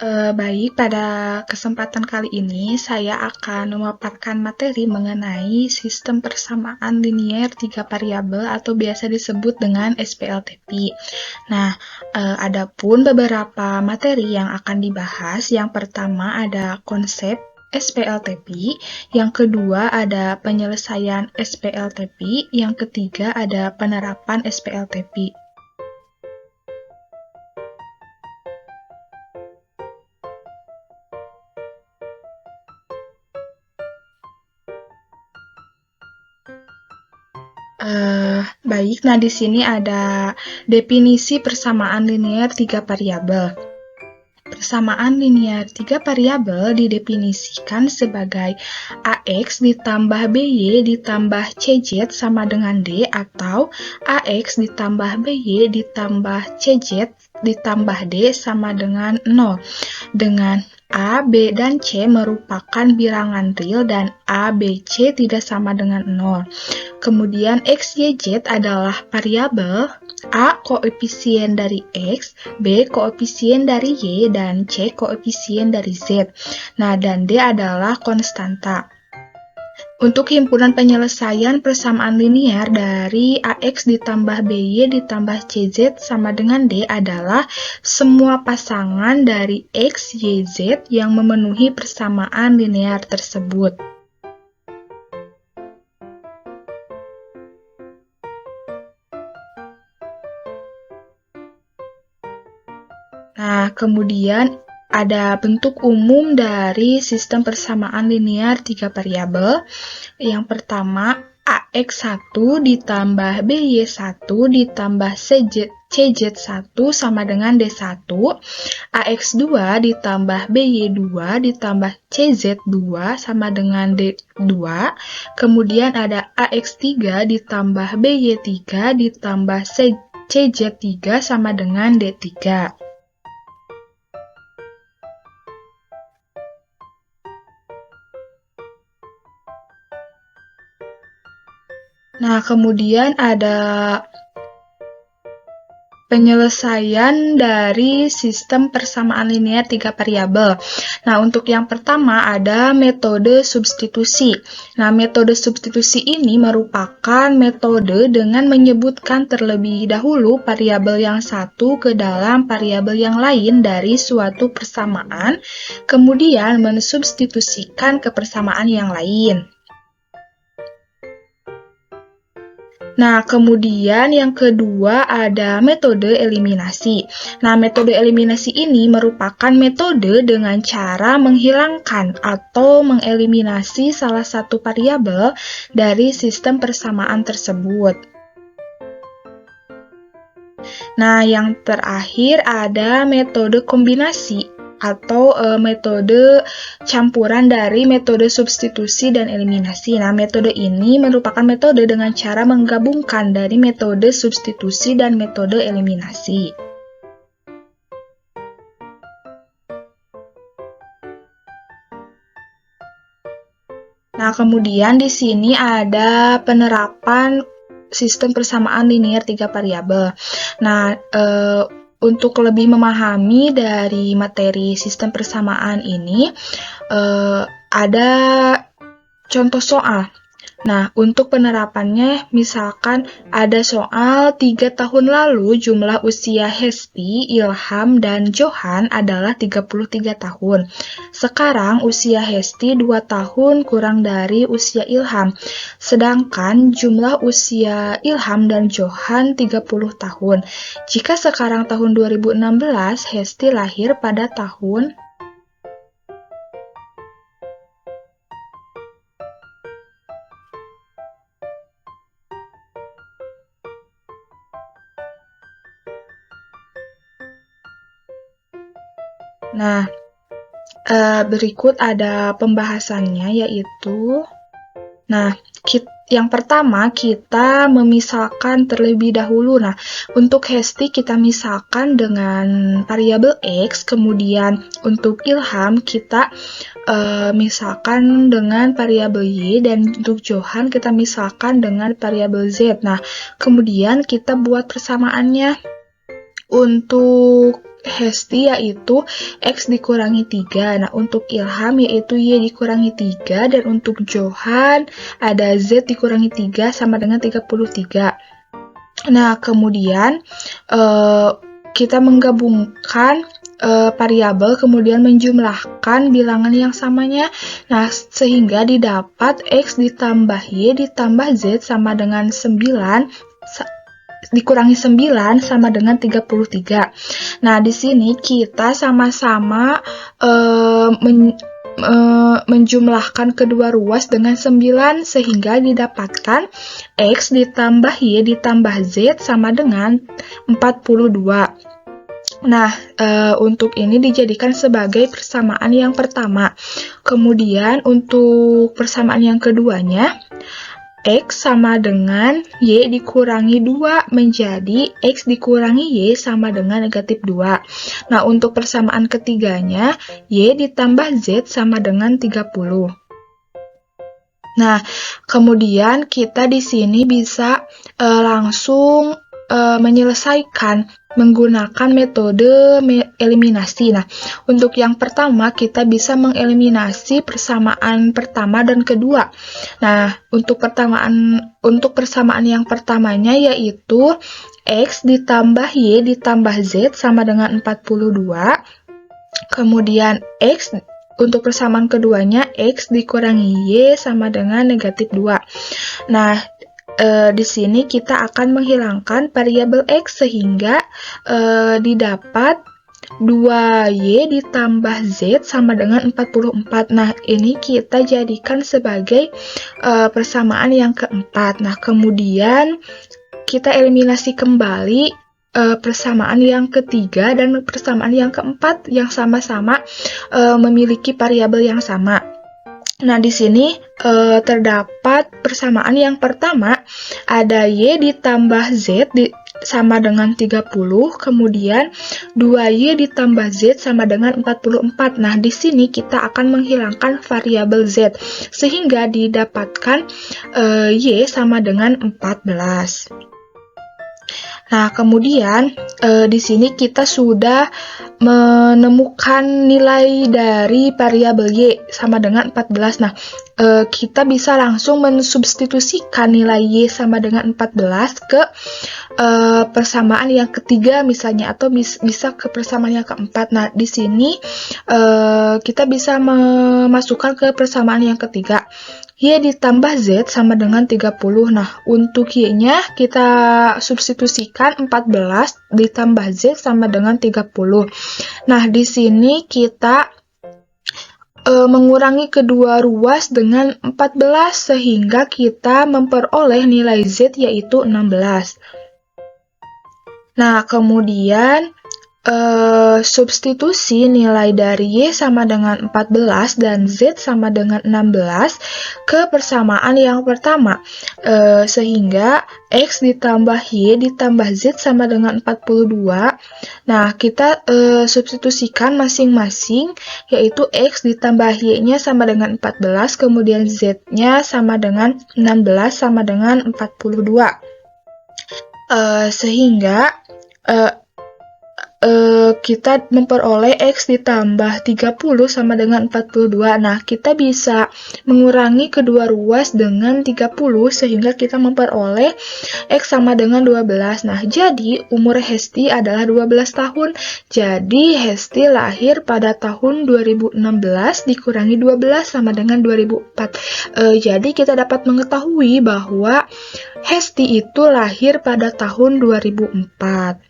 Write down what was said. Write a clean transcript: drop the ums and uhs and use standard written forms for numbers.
Baik, pada kesempatan kali ini saya akan memaparkan materi mengenai sistem persamaan linier 3 variabel atau biasa disebut dengan SPLTP. Nah, adapun beberapa materi yang akan dibahas. Yang pertama ada konsep SPLTP, yang kedua ada penyelesaian SPLTP, yang ketiga ada penerapan SPLTP. Baik, nah di sini ada definisi persamaan linier 3 variabel. Persamaan linier 3 variabel didefinisikan sebagai AX ditambah BY ditambah CZ sama dengan D, atau AX ditambah BY ditambah CZ ditambah D sama dengan 0, dengan A, B, dan C merupakan bilangan real dan A, B, C tidak sama dengan 0. Kemudian X, Y, Z adalah variabel, A koefisien dari X, B koefisien dari Y, dan C koefisien dari Z. Nah, dan D adalah konstanta. Untuk himpunan penyelesaian persamaan linier dari AX ditambah BY ditambah CZ sama dengan D adalah semua pasangan dari X, Y, Z yang memenuhi persamaan linier tersebut. Nah, kemudian ada bentuk umum dari sistem persamaan linier 3 variabel. Yang pertama, AX1 ditambah BY1 ditambah CZ1 sama dengan D1, AX2 ditambah BY2 ditambah CZ2 sama dengan D2, kemudian ada AX3 ditambah BY3 ditambah CZ3 sama dengan D3. Nah, kemudian ada penyelesaian dari sistem persamaan linier 3 variabel. Nah, untuk yang pertama ada metode substitusi. Nah, metode substitusi ini merupakan metode dengan menyebutkan terlebih dahulu variabel yang satu ke dalam variabel yang lain dari suatu persamaan, kemudian mensubstitusikan ke persamaan yang lain. Nah, kemudian yang kedua ada metode eliminasi. Nah, metode eliminasi ini merupakan metode dengan cara menghilangkan atau mengeliminasi salah satu variabel dari sistem persamaan tersebut. Nah, yang terakhir ada metode kombinasi atau metode campuran dari metode substitusi dan eliminasi. Nah, metode ini merupakan metode dengan cara menggabungkan dari metode substitusi dan metode eliminasi. Nah, kemudian di sini ada penerapan sistem persamaan linier 3 variabel. Nah, untuk lebih memahami dari materi sistem persamaan ini, ada contoh soal. Nah, untuk penerapannya, misalkan ada soal 3 tahun lalu jumlah usia Hesti, Ilham, dan Johan adalah 33 tahun. Sekarang usia Hesti 2 tahun kurang dari usia Ilham, sedangkan jumlah usia Ilham dan Johan 30 tahun. Jika sekarang tahun 2016, Hesti lahir pada tahun Nah, berikut ada pembahasannya, yaitu yang pertama kita memisahkan terlebih dahulu. Nah, untuk Hesti kita misalkan dengan variabel X, kemudian untuk Ilham kita misalkan dengan variabel Y, dan untuk Johan kita misalkan dengan variabel Z. Nah, kemudian kita buat persamaannya. Untuk Hesti yaitu X dikurangi 3. Nah, untuk Ilham yaitu Y dikurangi 3. Dan untuk Johan ada Z dikurangi 3 sama dengan 33. Nah, kemudian kita menggabungkan variabel, kemudian menjumlahkan bilangan yang samanya. Nah, sehingga didapat X ditambah Y ditambah Z sama dengan 9 dikurangi 9 sama dengan 33. Nah, di sini kita sama-sama menjumlahkan kedua ruas dengan 9 sehingga didapatkan X ditambah Y ditambah Z sama dengan 42. Nah, untuk ini dijadikan sebagai persamaan yang pertama. Kemudian untuk persamaan yang keduanya, X sama dengan Y dikurangi 2 menjadi X dikurangi Y sama dengan negatif 2. Nah, untuk persamaan ketiganya, Y ditambah Z sama dengan 30. Nah, kemudian kita di sini bisa langsung menyelesaikan menggunakan metode eliminasi. Nah, untuk yang pertama kita bisa mengeliminasi persamaan pertama dan kedua. Nah, untuk persamaan yang pertamanya yaitu X ditambah Y ditambah Z sama dengan 42. Kemudian untuk persamaan keduanya X dikurangi Y sama dengan negatif 2. Nah, di sini kita akan menghilangkan variabel X sehingga didapat 2Y ditambah Z sama dengan 44. Nah, ini kita jadikan sebagai persamaan yang keempat. Nah, kemudian kita eliminasi kembali persamaan yang ketiga dan persamaan yang keempat yang sama-sama memiliki variabel yang sama. Nah, di sini terdapat persamaan yang pertama, ada Y ditambah Z sama dengan 30, kemudian 2Y ditambah Z sama dengan 44. Nah, di sini kita akan menghilangkan variabel Z, sehingga didapatkan Y sama dengan 14. Nah, kemudian di sini kita sudah menemukan nilai dari variabel Y sama dengan 14. Nah, kita bisa langsung mensubstitusikan nilai Y sama dengan 14 ke persamaan yang ketiga misalnya, atau bisa ke persamaan yang keempat. Nah, di sini kita bisa memasukkan ke persamaan yang ketiga. Y ditambah Z sama dengan 30. Nah, untuk Y-nya kita substitusikan 14 ditambah Z sama dengan 30. Nah, di sini kita mengurangi kedua ruas dengan 14 sehingga kita memperoleh nilai Z yaitu 16. Nah, kemudian substitusi nilai dari Y sama dengan 14 dan Z sama dengan 16 ke persamaan yang pertama, sehingga X ditambah Y ditambah Z sama dengan 42. Nah, kita substitusikan masing-masing, yaitu X ditambah Y-nya sama dengan 14, kemudian Z-nya sama dengan 16 sama dengan 42. Sehingga kita memperoleh X ditambah 30 sama dengan 42. Nah, kita bisa mengurangi kedua ruas dengan 30 sehingga kita memperoleh X sama dengan 12. Nah, jadi umur Hesti adalah 12 tahun. Jadi, Hesti lahir pada tahun 2016 dikurangi 12 sama dengan 2004. Jadi, kita dapat mengetahui bahwa Hesti itu lahir pada tahun 2004.